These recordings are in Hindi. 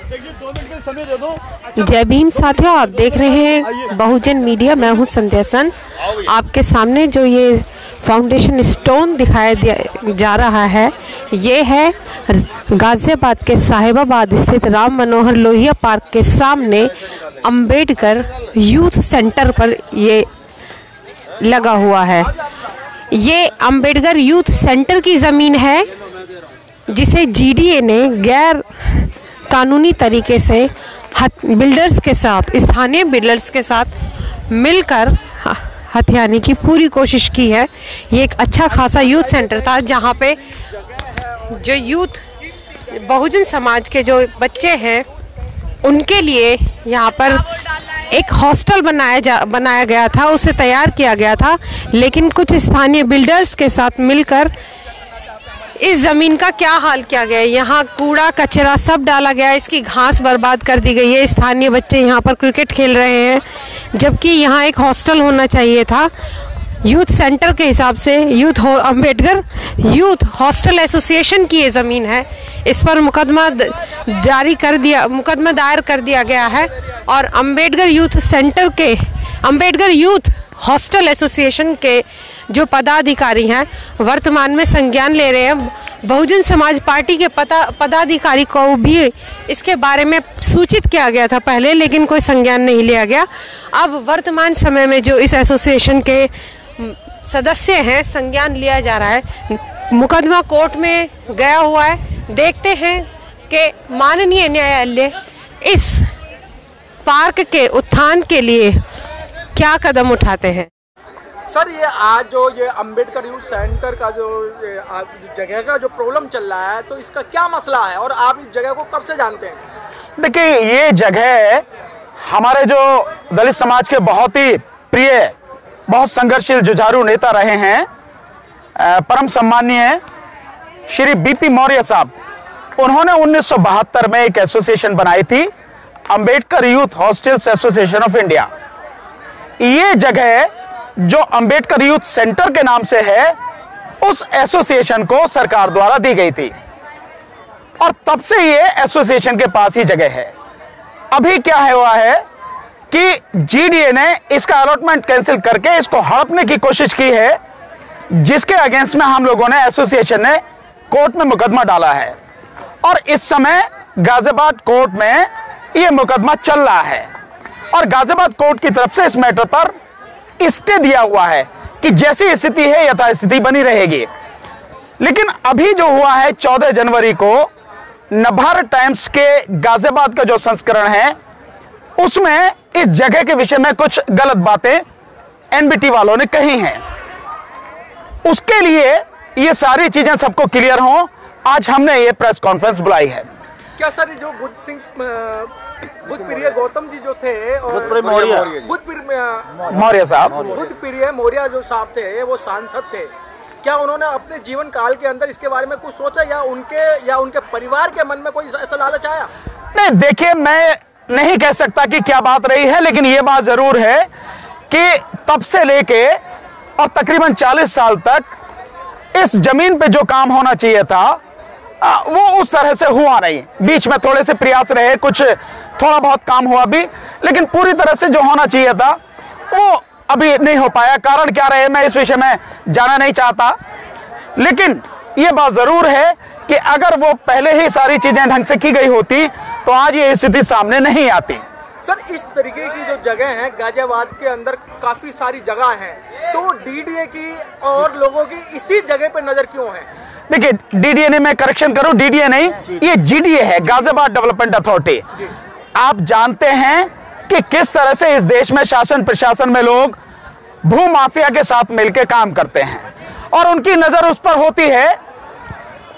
जय भीम साथियों, आप देख रहे हैं बहुजन मीडिया। मैं हूं संध्या सन। आपके सामने जो ये फाउंडेशन स्टोन दिखाया जा रहा है, ये है गाजियाबाद के साहिबाबाद स्थित राम मनोहर लोहिया पार्क के सामने अंबेडकर यूथ सेंटर पर ये लगा हुआ है। ये अंबेडकर यूथ सेंटर की ज़मीन है जिसे जीडीए ने गैर कानूनी तरीके से बिल्डर्स के साथ, स्थानीय बिल्डर्स के साथ मिलकर हथियाने की पूरी कोशिश की है। ये एक अच्छा खासा यूथ सेंटर था जहाँ पे जो यूथ बहुजन समाज के जो बच्चे हैं उनके लिए यहाँ पर एक हॉस्टल बनाया गया था, उसे तैयार किया गया था। लेकिन कुछ स्थानीय बिल्डर्स के साथ मिलकर इस ज़मीन का क्या हाल किया गया, यहाँ कूड़ा कचरा सब डाला गया, इसकी घास बर्बाद कर दी गई है। स्थानीय बच्चे यहाँ पर क्रिकेट खेल रहे हैं, जबकि यहाँ एक हॉस्टल होना चाहिए था। यूथ सेंटर के हिसाब से अंबेडकर यूथ हॉस्टल एसोसिएशन की ये ज़मीन है। इस पर मुकदमा दायर कर दिया गया है और अंबेडकर यूथ हॉस्टल एसोसिएशन के जो पदाधिकारी हैं वर्तमान में संज्ञान ले रहे हैं। बहुजन समाज पार्टी के पदाधिकारी को भी इसके बारे में सूचित किया गया था पहले, लेकिन कोई संज्ञान नहीं लिया गया। अब वर्तमान समय में जो इस एसोसिएशन के सदस्य हैं, संज्ञान लिया जा रहा है। मुकदमा कोर्ट में गया हुआ है। देखते हैं कि माननीय न्यायालय इस पार्क के उत्थान के लिए क्या कदम उठाते हैं। सर, ये आज जो ये अंबेडकर यूथ सेंटर का जो जगह का जो प्रॉब्लम चल रहा है, तो इसका क्या मसला है और आप इस जगह को कब से जानते हैं? देखिए, ये जगह हमारे जो दलित समाज के बहुत ही प्रिय, बहुत संघर्षशील जुझारू नेता रहे हैं, परम सम्मानीय श्री बीपी मौर्य साहब, उन्होंने 1972 में एक एसोसिएशन बनाई थी, Ambedkar youth hostels association of India. ये जगह जो अंबेडकर यूथ सेंटर के नाम से है, उस एसोसिएशन को सरकार द्वारा दी गई थी और तब से ये एसोसिएशन के पास ही जगह है। अभी क्या हुआ है कि जीडीए ने इसका अलॉटमेंट कैंसिल करके इसको हड़पने की कोशिश की है, जिसके अगेंस्ट में हम लोगों ने, एसोसिएशन ने कोर्ट में मुकदमा डाला है और इस समय गाजियाबाद कोर्ट में यह मुकदमा चल रहा है और गाजियाबाद कोर्ट की तरफ से इस मैटर पर स्टे दिया हुआ है कि जैसी स्थिति है यथास्थिति बनी रहेगी। लेकिन अभी जो हुआ है 14 जनवरी को नवभारत टाइम्स के गाजियाबाद का जो संस्करण है, उसमें इस जगह के विषय में कुछ गलत बातें एनबीटी वालों ने कही हैं। उसके लिए ये सारी चीजें सबको क्लियर हों, आज हमने ये प्रेस कॉन्फ्रेंस बुलाई है। क्या सर, जो बुद्धप्रिय गौतम जी जो थे और मौर्य साहब, बुद्धप्रिय मौर्य जो साहब थे, वो सांसद थे, क्या उन्होंने अपने जीवन काल के अंदर इसके बारे में कुछ सोचा या उनके परिवार के मन में कोई ऐसा लालच आया? नहीं, देखिए, मैं नहीं कह सकता कि क्या बात रही है, लेकिन ये बात जरूर है कि तब से लेके और तकरीबन 40 साल तक इस जमीन पे जो काम होना चाहिए था वो उस तरह से हुआ नहीं। बीच में थोड़े से प्रयास रहे, कुछ थोड़ा बहुत काम हुआ भी, लेकिन पूरी तरह से जो होना चाहिए था वो अभी नहीं हो पाया। कारण क्या रहे, मैं इस विषय में जाना नहीं चाहता, लेकिन ये बात जरूर है कि अगर वो पहले ही सारी चीजें ढंग से की गई होती तो आज ये स्थिति सामने नहीं आती। सर, इस तरीके की जो जगह है गाजियाबाद के अंदर काफी सारी जगह है, तो डीडीए की और लोगों की इसी जगह पे नजर क्यों है? देखिए, डीडीए ने, मैं करेक्शन करूं, डीडीए नहीं, ये जीडीए है, गाजियाबाद डेवलपमेंट अथॉरिटी। आप जानते हैं कि किस तरह से इस देश में शासन प्रशासन में लोग भू माफिया के साथ मिलकर काम करते हैं और उनकी नजर उस पर होती है।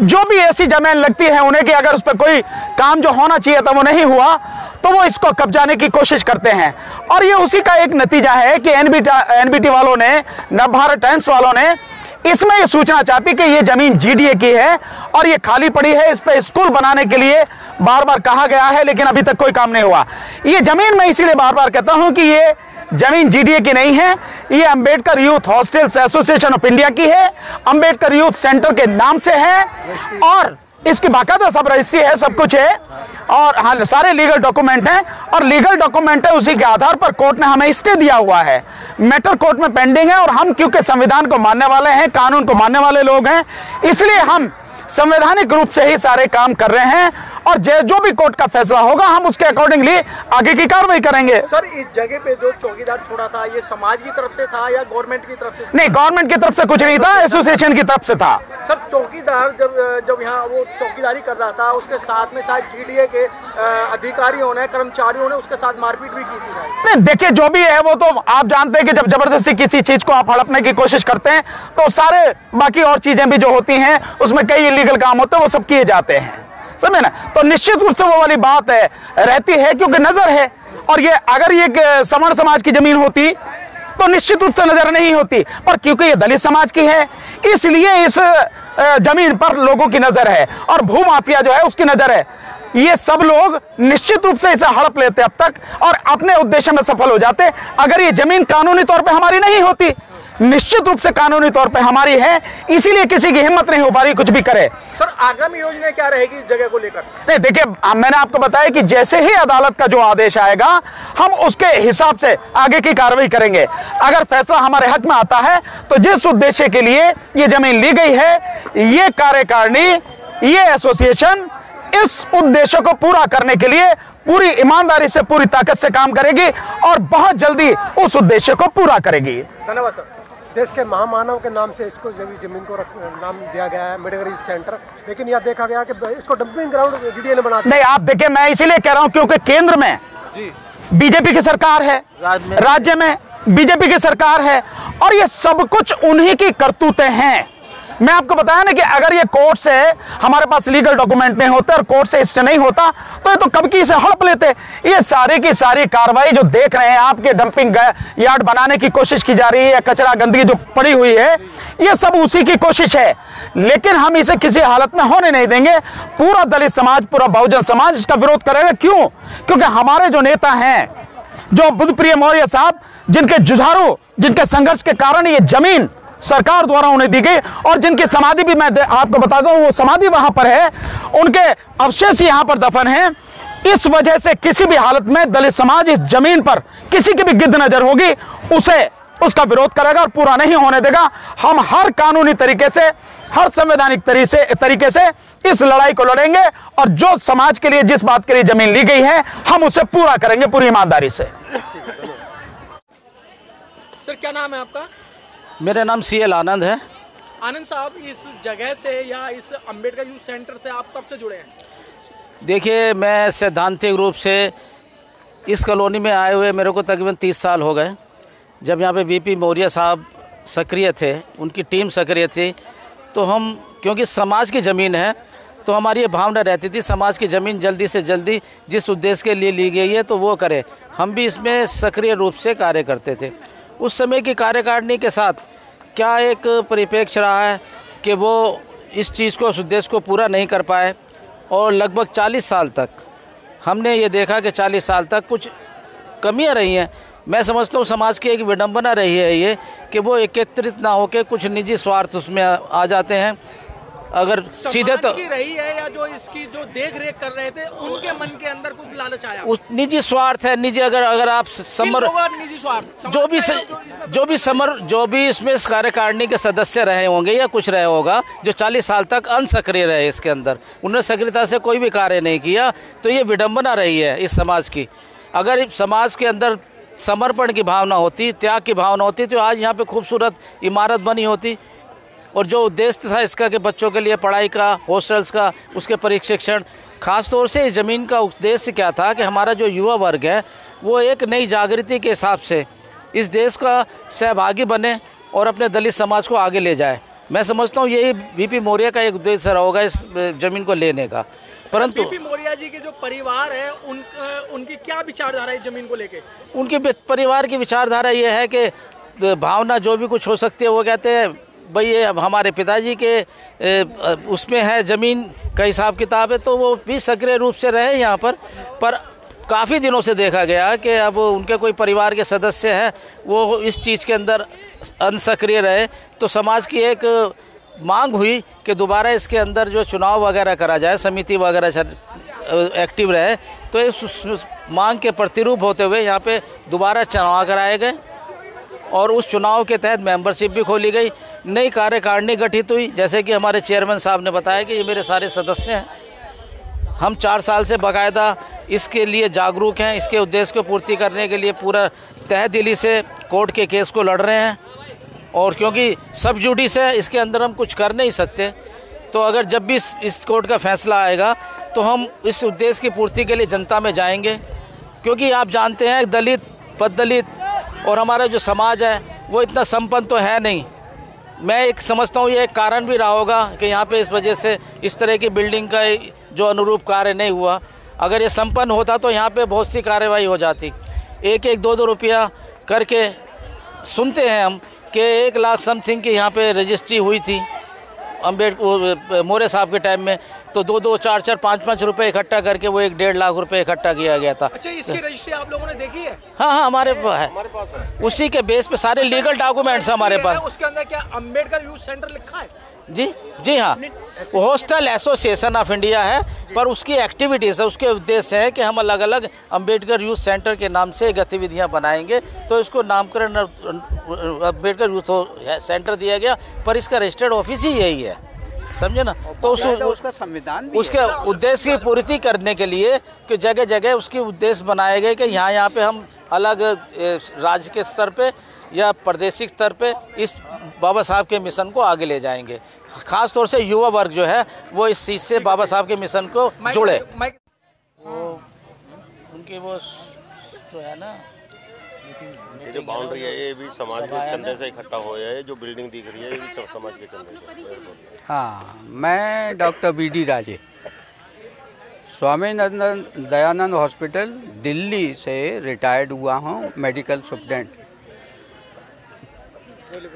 जो भी ऐसी जमीन लगती है उन्हें कि अगर उस पर कोई काम जो होना चाहिए था वो नहीं हुआ, तो वो इसको कब्जाने की कोशिश करते हैं और ये उसी का एक नतीजा है कि एनबीटी वालों ने, नवभारत टाइम्स वालों ने इसमें ये सूचना छापी कि ये जमीन जीडीए की है और ये खाली पड़ी है, इस पे स्कूल बनाने के लिए बार बार कहा गया है, लेकिन अभी तक कोई काम नहीं हुआ। ये जमीन, मैं इसीलिए बार बार कहता हूं कि ये जमीन जीडीए की नहीं है, ये Ambedkar youth hostels association of India की है, अंबेडकर यूथ सेंटर के नाम से है और इसकी बाकायदा सब रजिस्ट्री है, सब कुछ है और हाँ सारे लीगल डॉक्यूमेंट हैं और लीगल डॉक्यूमेंट है, उसी के आधार पर कोर्ट ने हमें स्टे दिया हुआ है। मैटर कोर्ट में पेंडिंग है और हम क्योंकि संविधान को मानने वाले हैं, कानून को मानने वाले लोग हैं, इसलिए हम संवैधानिक रूप से ही सारे काम कर रहे हैं और जो भी कोर्ट का फैसला होगा हम उसके अकॉर्डिंगली आगे की कार्रवाई करेंगे। सर, इस जगह पे जो चौकीदार छोड़ा था, ये समाज की तरफ से था या गवर्नमेंट की तरफ से? नहीं, गवर्नमेंट की तरफ से कुछ नहीं था, एसोसिएशन की तरफ से था। सर, चौकीदार जब यहाँ वो चौकीदारी कर रहा था, उसके साथ में शायद GDA के अधिकारियों ने, कर्मचारियों ने उसके साथ मारपीट भी की थी। नहीं, देखिए जो भी है वो तो आप जानते हैं कि जब जबरदस्ती किसी चीज को आप हड़पने की कोशिश करते हैं तो सारे बाकी और चीजें भी जो होती हैं उसमें कई इलीगल काम होते हैं, वो सब किए जाते हैं, समझे ना। तो निश्चित रूप से वो वाली बात है रहती है क्योंकि नजर है और ये अगर ये सवर्ण समाज की जमीन होती तो निश्चित रूप से नजर नहीं होती, पर क्योंकि ये दलित समाज की है इसलिए इस जमीन पर लोगों की नजर है और भूमाफिया जो है उसकी नजर है। ये सब लोग निश्चित रूप से इसे हड़प लेते अब तक और अपने उद्देश्य में सफल हो जाते। अगर ये जमीन कानूनी तौर पे हमारी नहीं होती, निश्चित रूप से कानूनी तौर पे हमारी है, इसीलिए किसी की हिम्मत नहीं हो पा रही कुछ भी करे। सर, आगामी योजना क्या रहेगी इस जगह को लेकर? नहीं, देखिए मैंने आपको बताया कि जैसे ही अदालत का जो आदेश आएगा हम उसके हिसाब से आगे की कार्रवाई करेंगे। अगर फैसला हमारे हक में आता है तो जिस उद्देश्य के लिए ये जमीन ली गई है, ये कार्यकारिणी, ये एसोसिएशन इस उद्देश्य को पूरा करने के लिए पूरी ईमानदारी से, पूरी ताकत से काम करेगी और बहुत जल्दी उस उद्देश्य को पूरा करेगी। धन्यवाद सर। देश के महामानव के नाम से इसको जमीन को नाम दिया गया है मेडगरी सेंटर, लेकिन यह देखा गया कि इसको डंपिंग ग्राउंड GDA ने बना दिया। नहीं, आप देखिए मैं इसीलिए कह रहा हूं क्योंकि केंद्र में बीजेपी की सरकार है, राज्य में बीजेपी की सरकार है और ये सब कुछ उन्हीं की करतूतें हैं। मैं आपको बताया ना कि अगर ये कोर्ट से हमारे पास लीगल डॉक्यूमेंट नहीं होते और कोर्ट से स्टे नहीं होता तो ये तो कब की इसे हड़प लेते। ये सारी की सारी कार्रवाई जो देख रहे हैं आपके डंपिंग यार्ड बनाने की कोशिश की जा रही है या कचरा गंदगी जो पड़ी हुई है, ये सब उसी की कोशिश है, लेकिन हम इसे किसी हालत में होने नहीं देंगे। पूरा दलित समाज, पूरा बहुजन समाज इसका विरोध करेगा। क्यों? क्योंकि हमारे जो नेता हैं, जो बुद्धप्रिय मौर्य साहब, जिनके जुझारू, जिनके संघर्ष के कारण ये जमीन सरकार द्वारा उन्हें दी गई और जिनकी समाधि भी मैं आपको बता दूं, वो समाधि वहां पर है, उनके अवशेष यहां पर दफन हैं। इस वजह से किसी भी हालत में दलित समाज इस जमीन पर किसी की भी गिद्ध नजर होगी उसका विरोध करेगा और पूरा नहीं होने देगा। हम हर कानूनी तरीके से, हर संवैधानिक तरीके से इस लड़ाई को लड़ेंगे और जो समाज के लिए, जिस बात के लिए जमीन ली गई है, हम उसे पूरा करेंगे पूरी ईमानदारी से। सर, क्या नाम है आपका? मेरा नाम CL आनंद है। आनंद साहब, इस जगह से या इस अंबेडकर यूथ सेंटर से आप कब से जुड़े हैं? देखिए, मैं सैद्धांतिक रूप से इस कॉलोनी में आए हुए मेरे को तकरीबन 30 साल हो गए। जब यहाँ पे VP मौर्य साहब सक्रिय थे, उनकी टीम सक्रिय थी, तो हम, क्योंकि समाज की ज़मीन है, तो हमारी ये भावना रहती थी समाज की ज़मीन जल्दी से जल्दी जिस उद्देश्य के लिए ली गई है तो वो करे। हम भी इसमें सक्रिय रूप से कार्य करते थे। उस समय की कार्यकारिणी के साथ क्या एक परिप्रेक्ष्य रहा है कि वो इस चीज़ को, उस उद्देश्य को पूरा नहीं कर पाए और लगभग 40 साल तक हमने ये देखा कि 40 साल तक कुछ कमियां रही हैं। मैं समझता हूँ समाज की एक विडंबना रही है ये कि वो एकत्रित ना होकर कुछ निजी स्वार्थ उसमें आ जाते हैं। अगर सीधे तो रही है या जो इसकी जो देख रेख कर रहे थे उनके मन के अंदर कुछ लालच आया, उस निजी स्वार्थ है। निजी अगर आप समर निजी स्वार्थ जो भी इसमें इस कार्यकारिणी के सदस्य रहे होंगे या कुछ रहे होगा, जो 40 साल तक अनसक्रिय रहे इसके अंदर, उन्होंने सक्रियता से कोई भी कार्य नहीं किया, तो ये विडंबना रही है इस समाज की। अगर समाज के अंदर समर्पण की भावना होती, त्याग की भावना होती, तो आज यहाँ पे खूबसूरत इमारत बनी होती। और जो उद्देश्य था इसका कि बच्चों के लिए पढ़ाई का, हॉस्टल्स का, उसके प्रशिक्षण, खास तौर से इस ज़मीन का उद्देश्य क्या था कि हमारा जो युवा वर्ग है वो एक नई जागृति के हिसाब से इस देश का सहभागी बने और अपने दलित समाज को आगे ले जाए। मैं समझता हूँ यही VP मौर्य का एक उद्देश्य रहा होगा इस ज़मीन को लेने का। परंतु VP मौर्य जी के जो परिवार है उनकी क्या विचारधारा है ज़मीन को लेके? उनकी परिवार की विचारधारा ये है कि भावना जो भी कुछ हो सकती है, वो कहते हैं भाई ये हमारे पिताजी के उसमें है, ज़मीन का हिसाब किताब है, तो वो भी सक्रिय रूप से रहे यहाँ पर काफ़ी दिनों से देखा गया कि अब उनके कोई परिवार के सदस्य हैं वो इस चीज़ के अंदर अनसक्रिय रहे, तो समाज की एक मांग हुई कि दोबारा इसके अंदर जो चुनाव वगैरह करा जाए, समिति वगैरह एक्टिव रहे, तो इस मांग के प्रतिरूप होते हुए यहाँ पे दोबारा चुनाव कराए गए और उस चुनाव के तहत मेंबरशिप भी खोली गई, नई कार्यकारिणी गठित हुई। जैसे कि हमारे चेयरमैन साहब ने बताया कि ये मेरे सारे सदस्य हैं, हम 4 साल से बाकायदा इसके लिए जागरूक हैं, इसके उद्देश्य को पूर्ति करने के लिए पूरा तहे दिली से कोर्ट के केस को लड़ रहे हैं। और क्योंकि सब जुडिस है, इसके अंदर हम कुछ कर नहीं सकते, तो अगर जब भी इस कोर्ट का फैसला आएगा तो हम इस उद्देश्य की पूर्ति के लिए जनता में जाएंगे। क्योंकि आप जानते हैं दलित, पददलित और हमारा जो समाज है वो इतना संपन्न तो है नहीं। मैं एक समझता हूँ ये एक कारण भी रहा होगा कि यहाँ पे इस वजह से इस तरह की बिल्डिंग का जो अनुरूप कार्य नहीं हुआ। अगर ये संपन्न होता तो यहाँ पे बहुत सी कार्रवाई हो जाती। 1-1, 2-2 रुपया करके सुनते हैं हम कि 1 लाख समथिंग की यहाँ पे रजिस्ट्री हुई थी अम्बेडकर मौर्य साहब के टाइम में, तो 2-2, 4-4, 5-5 रुपए इकट्ठा करके वो 1-1.5 लाख रुपए इकट्ठा किया गया था। अच्छा, इसकी रजिस्ट्री आप लोगों ने देखी है? हाँ, हमारे पास है। उसी के बेस पे सारे लीगल डॉक्यूमेंट्स हमारे पास। उसके अंदर क्या अम्बेडकर यूथ सेंटर लिखा है? जी हाँ, होस्टल एसोसिएशन ऑफ इंडिया है, पर उसकी एक्टिविटीज़ है, उसके उद्देश्य है कि हम अलग अलग अम्बेडकर यूथ सेंटर के नाम से गतिविधियां बनाएंगे। तो इसको नामकरण अम्बेडकर यूथ सेंटर दिया गया, पर इसका रजिस्टर्ड ऑफिस ही यही है, समझे ना। तो उसका संविधान उसके उद्देश्य की पूर्ति करने के लिए कि जगह जगह उसके उद्देश्य बनाए गए कि यहाँ पे हम अलग राज्य के स्तर पे या प्रादेशिक स्तर पे इस बाबा साहब के मिशन को आगे ले जाएंगे। खास तौर से युवा वर्ग जो है वो इस चीज़ से बाबा साहब के मिशन को जुड़े। वो उनकी वो जो है ना, ये जो बाउंड्री है ये भी समाज के चंदे से इकट्ठा हुआ है। जो बिल्डिंग दिख रही है ये भी समाज के चंदे से। हाँ, मैं डॉक्टर BD राजे, स्वामी दयानंद हॉस्पिटल दिल्ली से रिटायर्ड हुआ हूँ, मेडिकल सुप्रिटेंडेंट।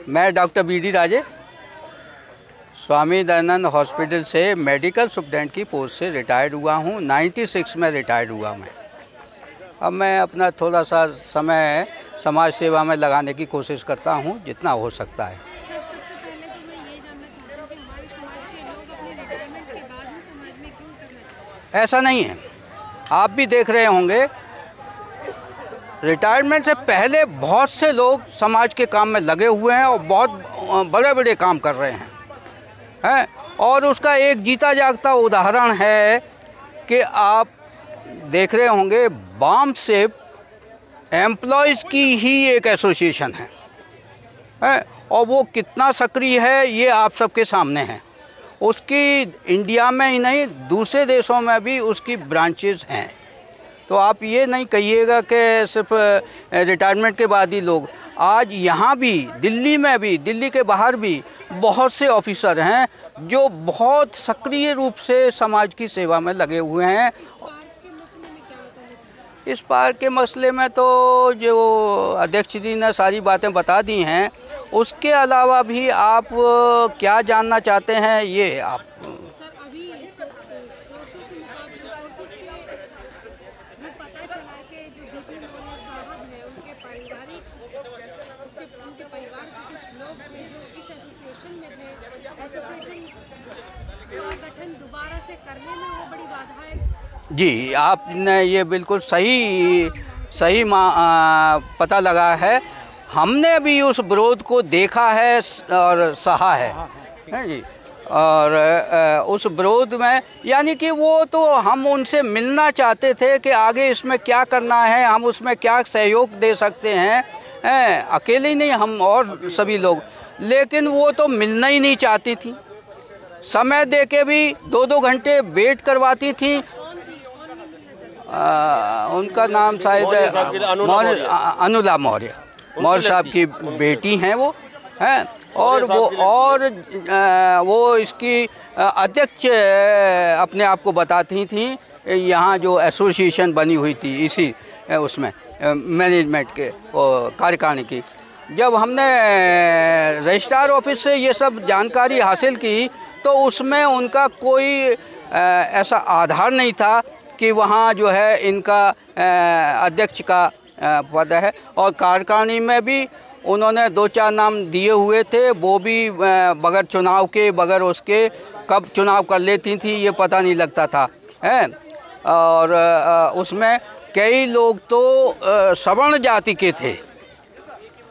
मैं डॉक्टर BD राजे स्वामी दयानंद हॉस्पिटल से मेडिकल सुप्रिटेंडेंट की पोस्ट से रिटायर्ड हुआ हूँ। 96 में रिटायर्ड हुआ मैं। अब मैं अपना थोड़ा सा समय समाज सेवा में लगाने की कोशिश करता हूँ जितना हो सकता है। ऐसा नहीं है, आप भी देख रहे होंगे रिटायरमेंट से पहले बहुत से लोग समाज के काम में लगे हुए हैं और बहुत बड़े बड़े काम कर रहे हैं। और उसका एक जीता जागता उदाहरण है कि आप देख रहे होंगे बाम सेप एम्प्लॉयज़ की ही एक एसोसिएशन है और वो कितना सक्रिय है ये आप सबके सामने है। उसकी इंडिया में ही नहीं दूसरे देशों में भी उसकी ब्रांचेस हैं। तो आप ये नहीं कहिएगा कि सिर्फ रिटायरमेंट के बाद ही लोग, आज यहाँ भी दिल्ली में भी, दिल्ली के बाहर भी बहुत से ऑफिसर हैं जो बहुत सक्रिय रूप से समाज की सेवा में लगे हुए हैं। इस पार्क के मसले में तो जो अध्यक्ष जी ने सारी बातें बता दी हैं, उसके अलावा भी आप क्या जानना चाहते हैं ये आप जी, आपने ये बिल्कुल सही पता लगा है। हमने भी उस विरोध को देखा है और सहा है जी। और उस विरोध में यानी कि वो तो हम उनसे मिलना चाहते थे कि आगे इसमें क्या करना है, हम उसमें क्या सहयोग दे सकते हैं, अकेले ही नहीं हम और सभी लोग, लेकिन वो तो मिलना ही नहीं चाहती थी। समय दे के भी 2-2 घंटे वेट करवाती थी। उनका नाम शायद अनुला मौर्य साहब की बेटी हैं वो हैं, और वो इसकी अध्यक्ष अपने आप को बताती थी। यहाँ जो एसोसिएशन बनी हुई थी इसी उसमें मैनेजमेंट के कार्यकारिणी की, जब हमने रजिस्ट्रार ऑफिस से ये सब जानकारी हासिल की तो उसमें उनका कोई ऐसा आधार नहीं था कि वहाँ जो है इनका अध्यक्ष का पद है। और कार्यकारिणी में भी उन्होंने 2-4 नाम दिए हुए थे, वो भी बगैर चुनाव के, बगैर उसके कब चुनाव कर लेती थी ये पता नहीं लगता था, है। और उसमें कई लोग तो सवर्ण जाति के थे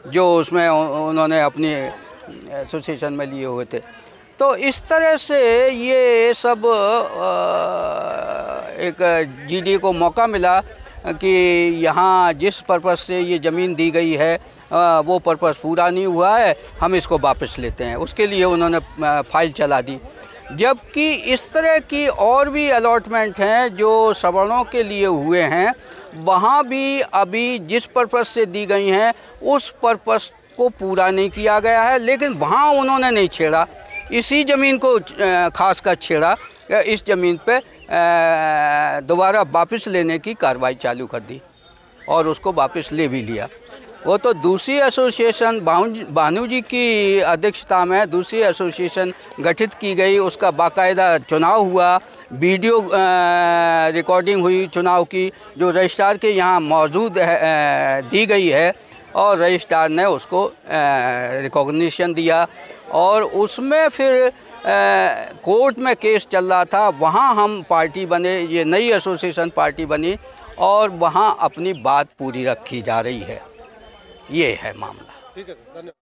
जो उसमें उन्होंने अपनी एसोसिएशन में लिए हुए थे। तो इस तरह से ये सब एक जीडी को मौका मिला कि यहाँ जिस पर्पस से ये ज़मीन दी गई है वो पर्पस पूरा नहीं हुआ है, हम इसको वापस लेते हैं। उसके लिए उन्होंने फाइल चला दी। जबकि इस तरह की और भी अलॉटमेंट हैं जो सवर्णों के लिए हुए हैं, वहाँ भी अभी जिस पर्पस से दी गई हैं उस पर्पस को पूरा नहीं किया गया है, लेकिन वहाँ उन्होंने नहीं छेड़ा, इसी ज़मीन को खास कर छेड़ा, इस ज़मीन पे दोबारा वापस लेने की कार्रवाई चालू कर दी और उसको वापस ले भी लिया। वो तो दूसरी एसोसिएशन भानु जी की अध्यक्षता में दूसरी एसोसिएशन गठित की गई, उसका बाकायदा चुनाव हुआ, वीडियो रिकॉर्डिंग हुई चुनाव की जो रजिस्ट्रार के यहाँ मौजूद है, दी गई है, और रजिस्ट्रार ने उसको रिकॉग्निशन दिया। और उसमें फिर कोर्ट में केस चल रहा था, वहाँ हम पार्टी बने, ये नई एसोसिएशन पार्टी बनी और वहाँ अपनी बात पूरी रखी जा रही है। ये है मामला। ठीक है, धन्यवाद।